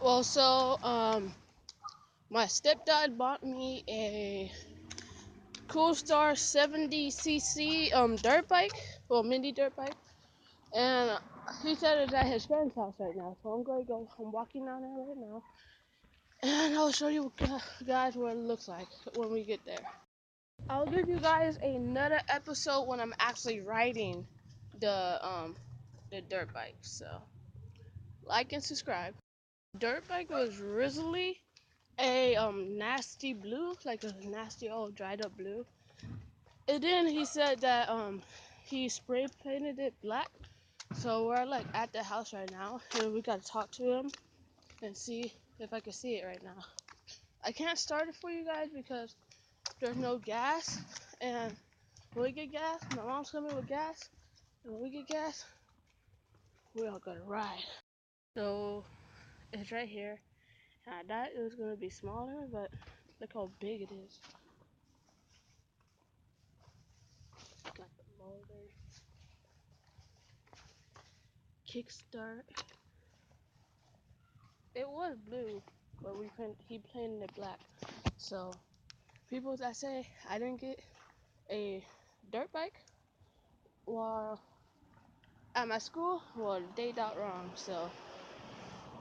Well, so my stepdad bought me a Coolstar 70cc dirt bike, well, mini dirt bike, and he said it's at his friend's house right now. So I'm gonna go. I'm walking down there right now, and I'll show you guys what it looks like when we get there. I'll give you guys another episode when I'm actually riding the dirt bike. So like and subscribe. Dirt bike was originally a nasty blue, like a nasty old dried up blue. And then he said that he spray painted it black. So we're like at the house right now, and we gotta talk to him and see if I can see it right now. I can't start it for you guys because there's no gas, and when we get gas, my mom's coming with gas, and when we get gas, we're all gonna ride. So it's right here. I thought it was gonna be smaller, but look how big it is. Got the motor, kickstart. It was blue, but he painted it black. So people that say I didn't get a dirt bike while at my school, well, they got wrong. So